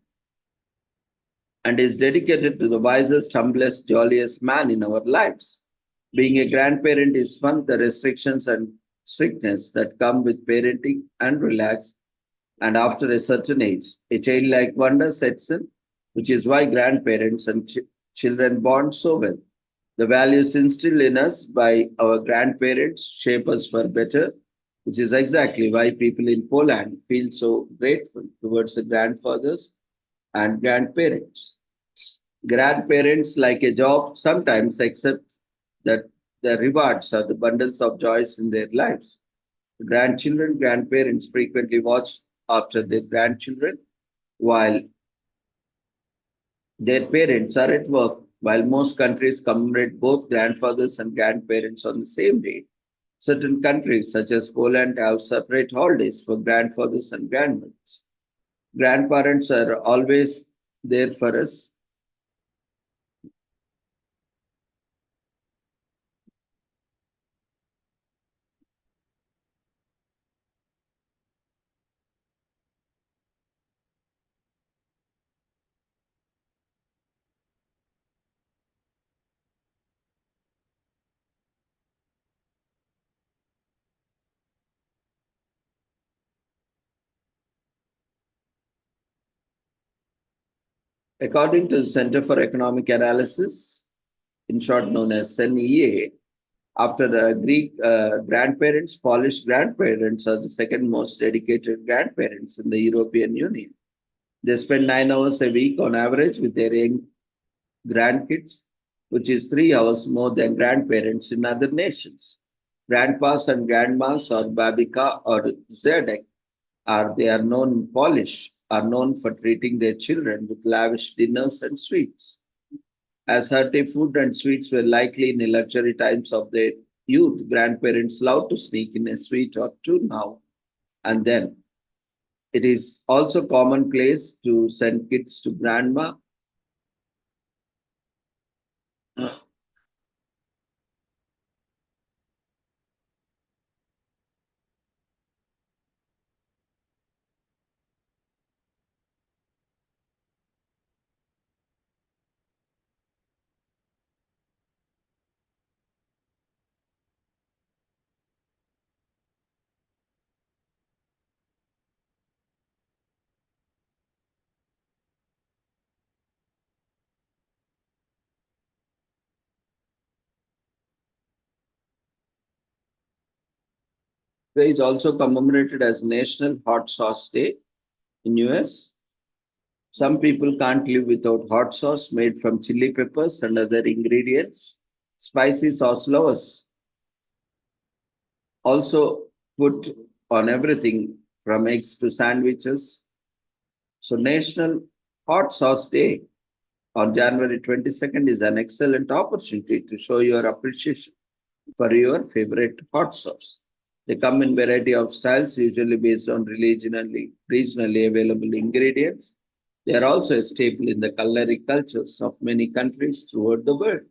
A: and is dedicated to the wisest, humblest, jolliest man in our lives. Being a grandparent is fun, the restrictions and strictness that come with parenting and relax. And after a certain age, a childlike wonder sets in, which is why grandparents and children bond so well. The values instilled in us by our grandparents shape us for better, which is exactly why people in Poland feel so grateful towards the grandfathers and grandparents. Grandparents like a job sometimes accept that the rewards are the bundles of joys in their lives. Grandchildren, grandparents frequently watch after their grandchildren while their parents are at work. While most countries commemorate both grandfathers and grandparents on the same day, certain countries, such as Poland, have separate holidays for grandfathers and grandmothers. Grandparents are always there for us. According to the Center for Economic Analysis, in short known as CEA, after the Greek grandparents, Polish grandparents are the second most dedicated grandparents in the European Union. They spend 9 hours a week on average with their young grandkids, which is 3 hours more than grandparents in other nations. Grandpas and grandmas or Babika or Zedek are they are known in Polish, are known for treating their children with lavish dinners and sweets. As hearty food and sweets were likely in the luxury times of their youth, grandparents loved to sneak in a sweet or two now and then. It is also commonplace to send kids to grandma Today is also commemorated as National Hot Sauce Day in US. Some people can't live without hot sauce made from chili peppers and other ingredients. Spicy sauce lovers also put on everything from eggs to sandwiches. So National Hot Sauce Day on January 22nd is an excellent opportunity to show your appreciation for your favorite hot sauce. They come in variety of styles, usually based on regionally available ingredients. They are also a staple in the culinary cultures of many countries throughout the world.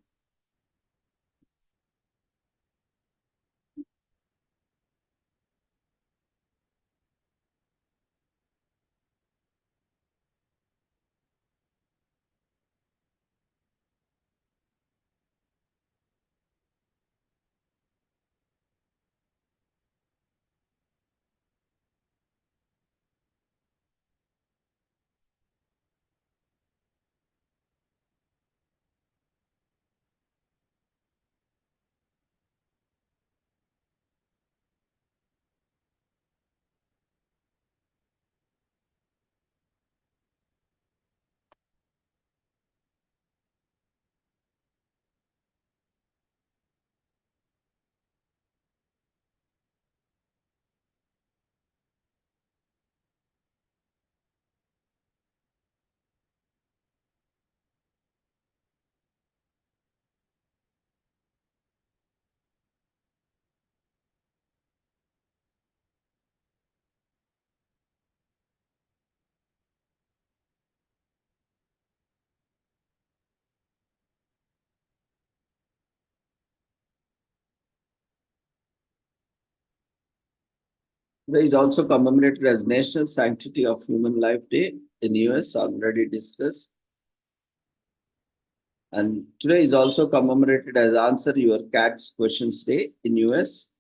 A: Today is also commemorated as National Sanctity of Human Life Day in US, already discussed. And today is also commemorated as Answer Your Cat's Questions Day in US.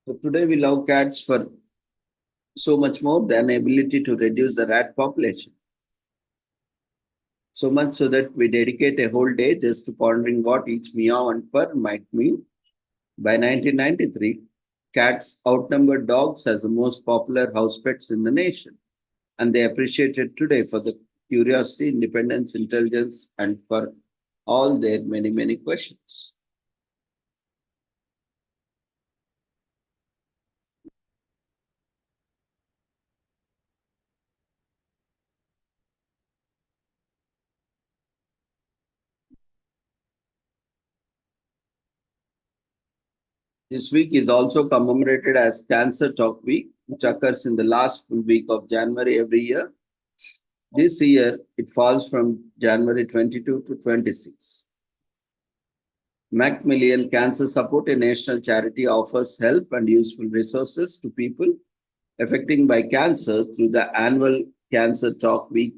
A: So today we love cats for so much more than ability to reduce the rat population. So much so that we dedicate a whole day just to pondering what each meow and purr might mean. By 1993, cats outnumbered dogs as the most popular house pets in the nation, and they appreciated today for the curiosity, independence, intelligence, and for all their many, many questions. This week is also commemorated as Cancer Talk Week, which occurs in the last full week of January every year. This year, it falls from January 22 to 26. Macmillan Cancer Support, a national charity, offers help and useful resources to people affected by cancer through the annual Cancer Talk Week.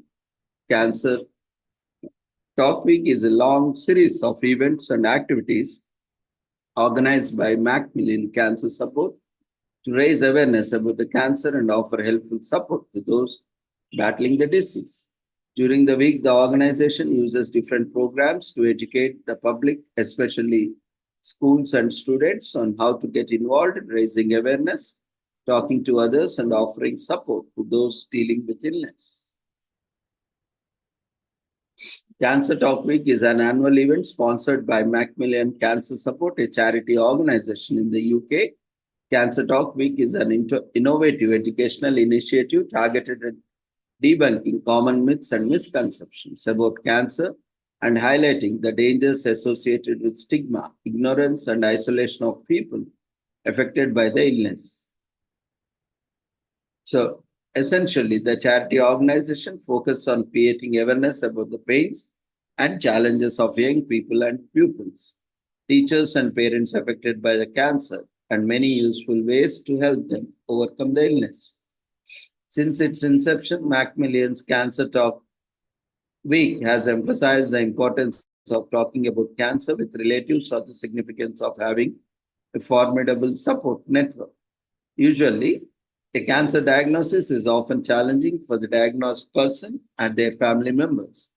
A: Cancer Talk Week is a long series of events and activities organized by Macmillan Cancer Support to raise awareness about the cancer and offer helpful support to those battling the disease. During the week, the organization uses different programs to educate the public, especially schools and students, on how to get involved in raising awareness, talking to others, and offering support to those dealing with illness. Cancer Talk Week is an annual event sponsored by Macmillan Cancer Support, a charity organization in the UK. Cancer Talk Week is an innovative educational initiative targeted at debunking common myths and misconceptions about cancer and highlighting the dangers associated with stigma, ignorance, and isolation of people affected by the illness. So, essentially, the charity organization focuses on creating awareness about the pains and challenges of young people and pupils, teachers, and parents affected by the cancer, and many useful ways to help them overcome the illness. Since its inception, Macmillan's Cancer Talk Week has emphasized the importance of talking about cancer with relatives or the significance of having a formidable support network. Usually, a cancer diagnosis is often challenging for the diagnosed person and their family members.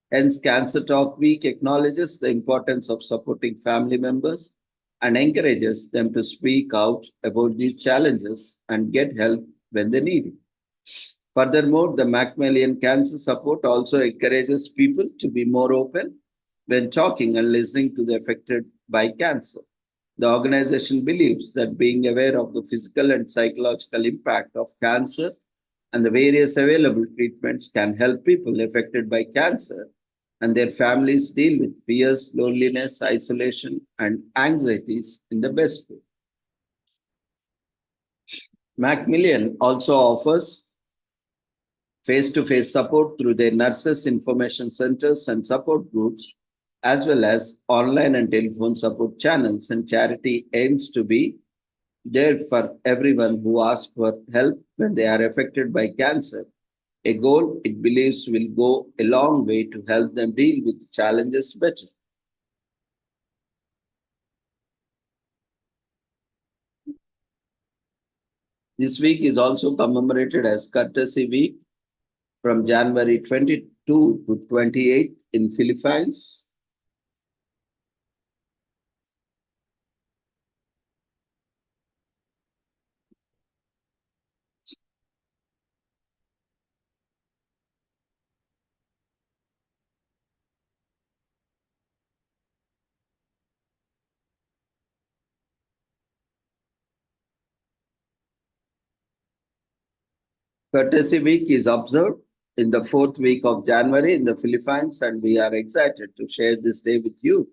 A: Hence, Cancer Talk Week acknowledges the importance of supporting family members and encourages them to speak out about these challenges and get help when they need it. Furthermore, the Macmillan Cancer Support also encourages people to be more open when talking and listening to the affected by cancer. The organization believes that being aware of the physical and psychological impact of cancer and the various available treatments can help people affected by cancer and their families deal with fears, loneliness, isolation, and anxieties in the best way. Macmillan also offers face to face support through their nurses' information centers and support groups, as well as online and telephone support channels. And charity aims to be there for everyone who asks for help when they are affected by cancer, a goal it believes will go a long way to help them deal with challenges better. This week is also commemorated as Courtesy Week from January 22 to 28 in Philippines. Courtesy Week is observed in the fourth week of January in the Philippines, and we are excited to share this day with you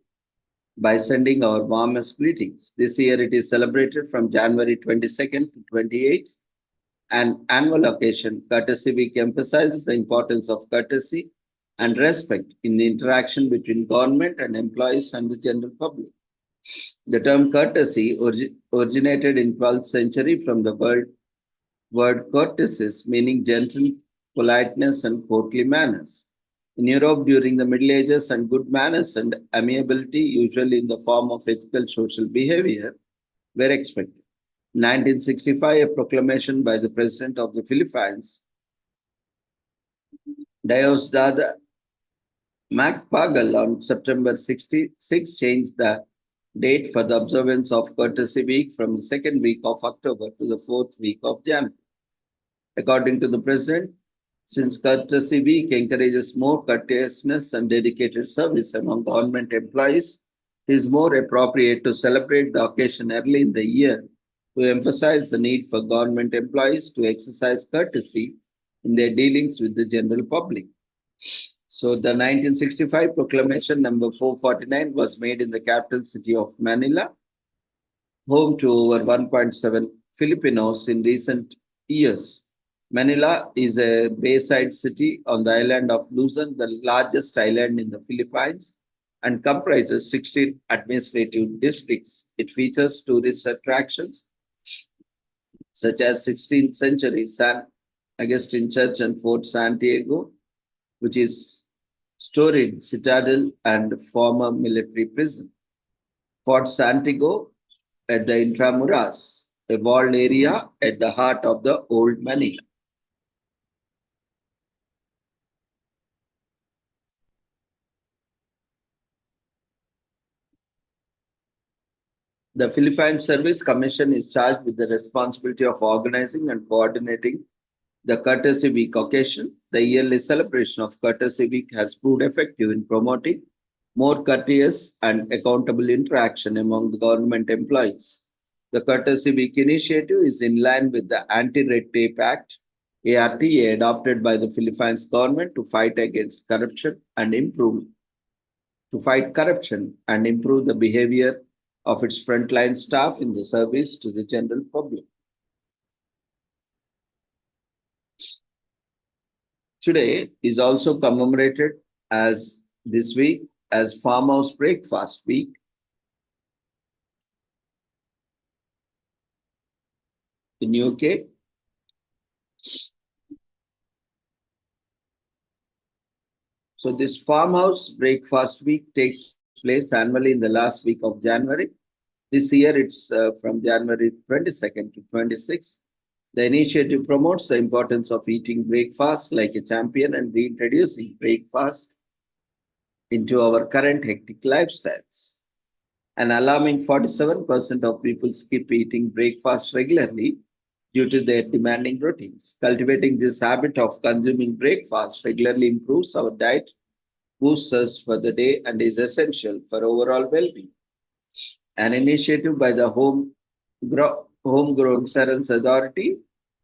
A: by sending our warmest greetings. This year it is celebrated from January 22nd to 28th, an annual occasion. Courtesy Week emphasizes the importance of courtesy and respect in the interaction between government and employees and the general public. The term courtesy originated in 12th century from the word courtesis, meaning gentle politeness and courtly manners. In Europe during the Middle Ages, and good manners and amiability, usually in the form of ethical social behavior, were expected. In 1965, a proclamation by the President of the Philippines, Diosdado Macpagal, on September 66, changed the date for the observance of Courtesy Week from the second week of October to the fourth week of January. According to the President, since Courtesy Week encourages more courteousness and dedicated service among government employees, it is more appropriate to celebrate the occasion early in the year to emphasize the need for government employees to exercise courtesy in their dealings with the general public. So the 1965 proclamation number 449 was made in the capital city of Manila. home to over 1.7 Filipinos in recent years. Manila is a bayside city on the island of Luzon, the largest island in the Philippines, and comprises 16 administrative districts. It features tourist attractions such as 16th century San Agustin Church and Fort Santiago, which is storied citadel and former military prison. Fort Santiago at the Intramuras, a walled area at the heart of the old Manila. The Philippine Service Commission is charged with the responsibility of organizing and coordinating the Courtesy Week occasion. The yearly celebration of Courtesy Week has proved effective in promoting more courteous and accountable interaction among the government employees. The Courtesy Week initiative is in line with the Anti-Red Tape Act, ARTA, adopted by the Philippines government to fight against corruption and improve the behavior of its frontline staff in the service to the general public. Today is also commemorated as this week as Farmhouse Breakfast Week. In UK, so this Farmhouse Breakfast Week takes place annually in the last week of January. This year it's from January 22nd to 26th. The initiative promotes the importance of eating breakfast like a champion and reintroducing breakfast into our current hectic lifestyles. An alarming 47% of people skip eating breakfast regularly due to their demanding routines. Cultivating this habit of consuming breakfast regularly improves our diet, boosts us for the day, and is essential for overall well being. An initiative by the Homegrown Cereals Authority,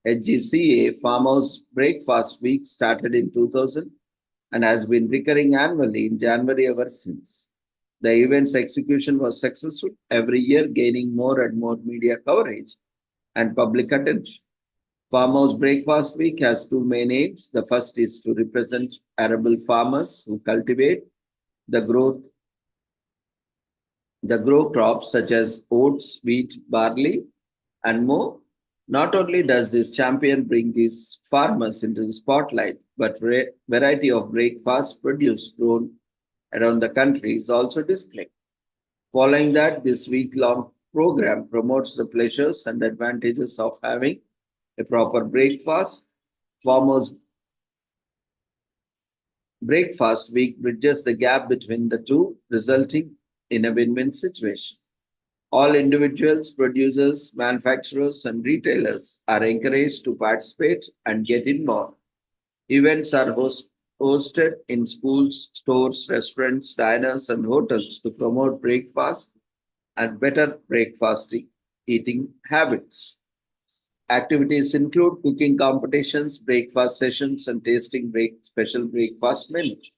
A: HGCA, Farmhouse Breakfast Week started in 2000 and has been recurring annually in January ever since. The event's execution was successful, every year gaining more and more media coverage and public attention. Farmhouse Breakfast Week has two main aims. The first is to represent arable farmers who cultivate the grow crops such as oats, wheat, barley, and more. Not only does this champion bring these farmers into the spotlight, but variety of breakfast produce grown around the country is also displayed. Following that, this week-long program promotes the pleasures and advantages of having a proper breakfast. Farmers Breakfast Week bridges the gap between the two, resulting in a win-win situation. All individuals, producers, manufacturers, and retailers are encouraged to participate and get involved. Events are hosted in schools, stores, restaurants, diners, and hotels to promote breakfast and better eating habits. Activities include cooking competitions, breakfast sessions, and tasting special breakfast menus.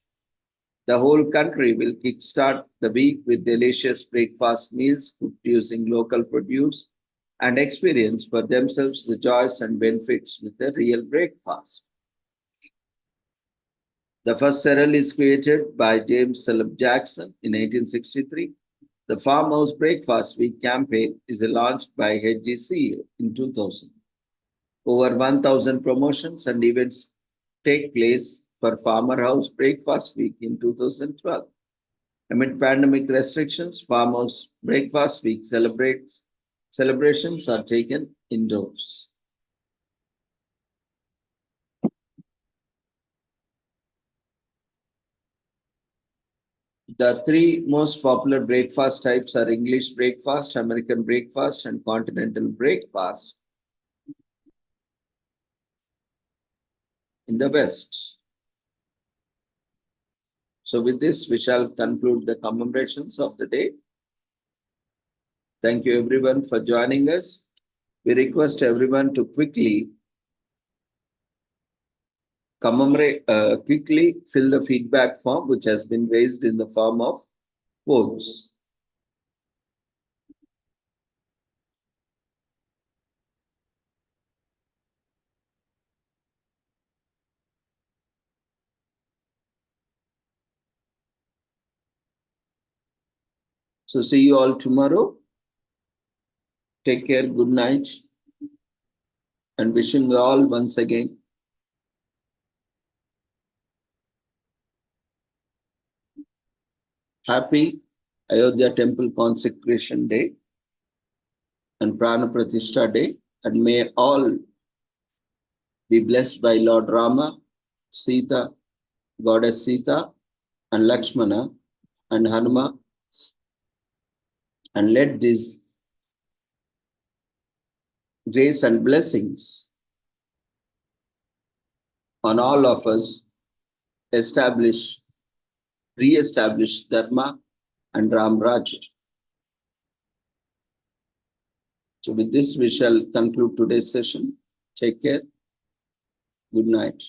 A: The whole country will kickstart the week with delicious breakfast meals cooked using local produce and experience for themselves the joys and benefits with a real breakfast. The first cereal is created by James Philip Jackson in 1863. The Farmhouse Breakfast Week campaign is launched by HGC in 2000. Over 1,000 promotions and events take place for Farmer House Breakfast Week in 2012. Amid pandemic restrictions, Farmers Breakfast Week celebrations are taken indoors. The three most popular breakfast types are English breakfast, American breakfast, and continental breakfast in the West. So with this, we shall conclude the commemorations of the day. Thank you everyone for joining us. We request everyone to quickly fill the feedback form which has been raised in the form of votes. So see you all tomorrow. Take care. Good night. And wishing you all once again happy Ayodhya Temple Consecration Day and Prana Pratishtha Day. And may all be blessed by Lord Rama, Sita, Goddess Sita, and Lakshmana and Hanuma. And let these grace and blessings on all of us establish, re-establish Dharma and Ram Rajya. So with this, we shall conclude today's session. Take care. Good night.